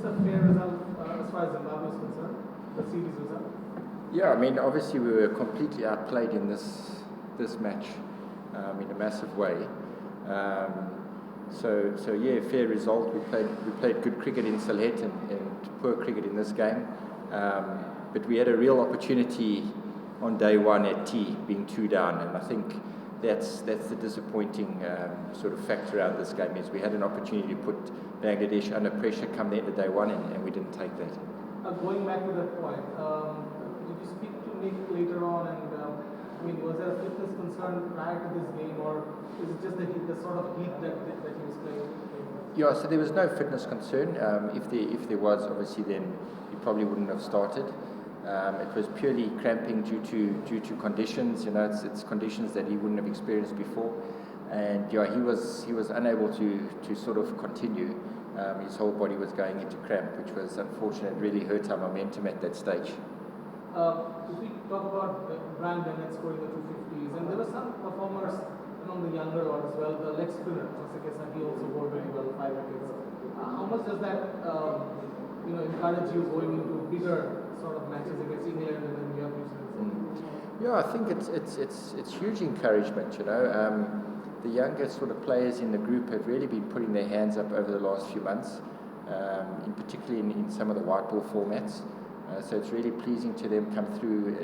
it's a fair result as far as Zimbabwe is concerned, the series result? Yeah, I mean, obviously we were completely outplayed in this match in a massive way. So yeah, fair result. We played good cricket in Sylhet and poor cricket in this game. But we had a real opportunity on day one at tea, being 2 down, and I think that's the disappointing sort of factor around this game is we had an opportunity to put Bangladesh under pressure come the end of day one, and we didn't take that. Going back to that point, did you speak to Nick later on, and I mean, was there a fitness concern prior to this game, or is it just the sort of heat that he was playing? Yeah, so there was no fitness concern. If there was, obviously, then he probably wouldn't have started. It was purely cramping due to conditions. You know, it's conditions that he wouldn't have experienced before, and yeah, he was unable to sort of continue. His whole body was going into cramp, which was unfortunate. It really hurt our momentum at that stage. If we talk about Brian Bennett scoring the 250s, and there were some performers among the younger ones as well. The leg spinner, he also scored very well, 5 wickets. How much does that encourage you going into bigger sort of matches against England and then we have New Zealand? Yeah, I think it's huge encouragement. You know, the younger sort of players in the group have really been putting their hands up over the last few months, in particularly in some of the white ball formats. So it's really pleasing to them come through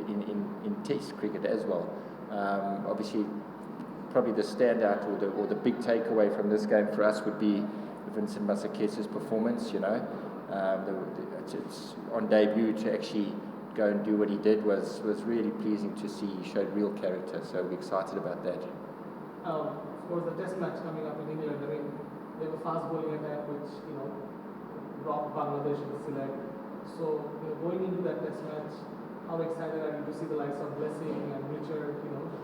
in Test cricket as well. Obviously, probably the standout or the big takeaway from this game for us would be Vincent Masakesa's performance. You know, it's on debut to actually go and do what he did was really pleasing to see. He showed real character, so we're excited about that. Of course, the Test match coming up in England. I mean, they have a fast bowling attack which rocked Bangladesh in Sylhet. So going into that Test match, how excited are you to see the likes of Blessing and Richard,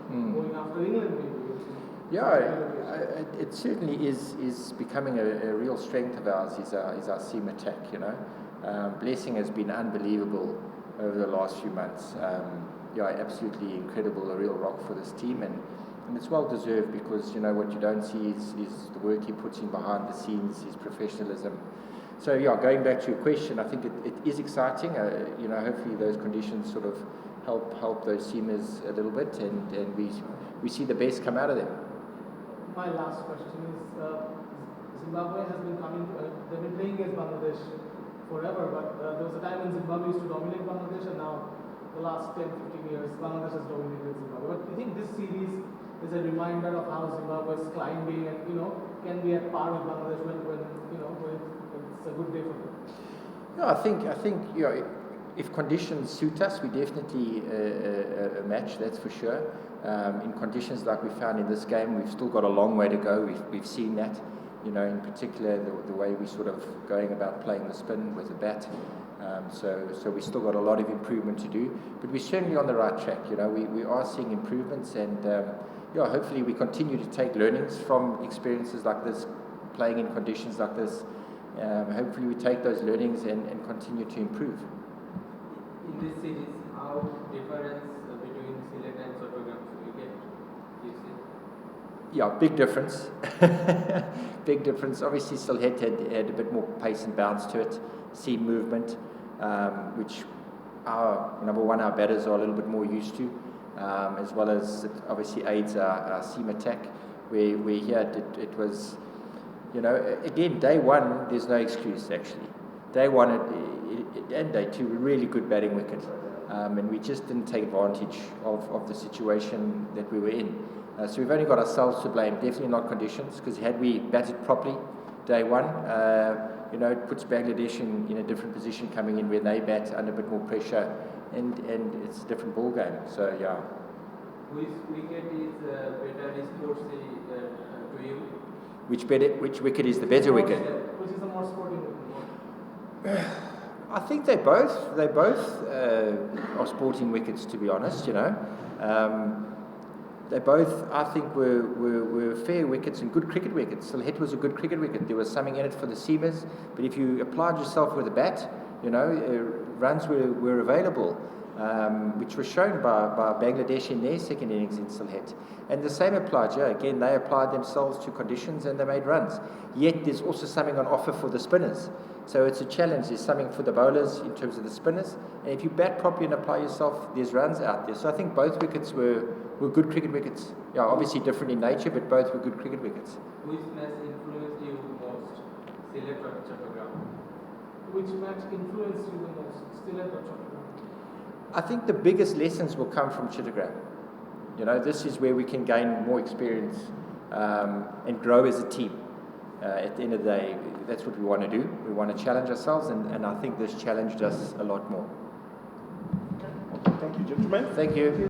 going after England maybe? Yeah, it certainly is becoming a real strength of ours. Is our seam attack. You know, Blessing has been unbelievable over the last few months. Absolutely incredible, a real rock for this team, and it's well deserved because what you don't see is the work he puts in behind the scenes, his professionalism. So going back to your question, I think it is exciting. Hopefully those conditions sort of help those seamers a little bit, and we see the best come out of them. My last question is, Zimbabwe has been they've been playing against Bangladesh forever, but there was a time when Zimbabwe used to dominate Bangladesh, and now the last 10-15 years, Bangladesh has dominated Zimbabwe. But do you think this series is a reminder of how Zimbabwe is climbing and can be at par with Bangladesh when it's a good day for them? Yeah, I think if conditions suit us, we definitely a match, that's for sure. In conditions like we found in this game, we've still got a long way to go. We've seen that, in particular the way we sort of going about playing the spin with the bat. So we still got a lot of improvement to do, but we're certainly on the right track. We are seeing improvements, and hopefully we continue to take learnings from experiences like this, playing in conditions like this. Hopefully we take those learnings and continue to improve. In this series, how difference between Sylhet and Chattogram wicket you see? Yeah, big difference. Big difference. Obviously, Sylhet had a bit more pace and bounce to it, seam movement, which our batters are a little bit more used to, as well as it obviously aids our seam attack, where here it was, again, day one, there's no excuse actually. Day one and day two, really good batting wicket, and we just didn't take advantage of the situation that we were in. So we've only got ourselves to blame, definitely not conditions, because had we batted properly day one, it puts Bangladesh in a different position coming in when they bat under a bit more pressure, and it's a different ball game. So yeah. Which wicket is better sportsy to you? Which wicket is the better wicket? Which is the more sporting wicket? I think they both are sporting wickets, to be honest. They both, I think, were fair wickets and good cricket wickets. Sylhet was a good cricket wicket. There was something in it for the seamers, but if you applied yourself with a bat, runs were available, which was shown by Bangladesh in their second innings in Sylhet. And the same applied here. Again, they applied themselves to conditions and they made runs. Yet there's also something on offer for the spinners. So it's a challenge. There's something for the bowlers in terms of the spinners. And if you bat properly and apply yourself, there's runs out there. So I think both wickets were good cricket wickets. Yeah, obviously different in nature, but both were good cricket wickets. Which match influenced you most, Sylhet or Chattogram? Which match influenced you the most, Sylhet or Chattogram? I think the biggest lessons will come from Chattogram. You know, this is where we can gain more experience and grow as a team. At the end of the day, that's what we want to do. We want to challenge ourselves, and I think this challenged us a lot more. Thank you, gentlemen. Thank you.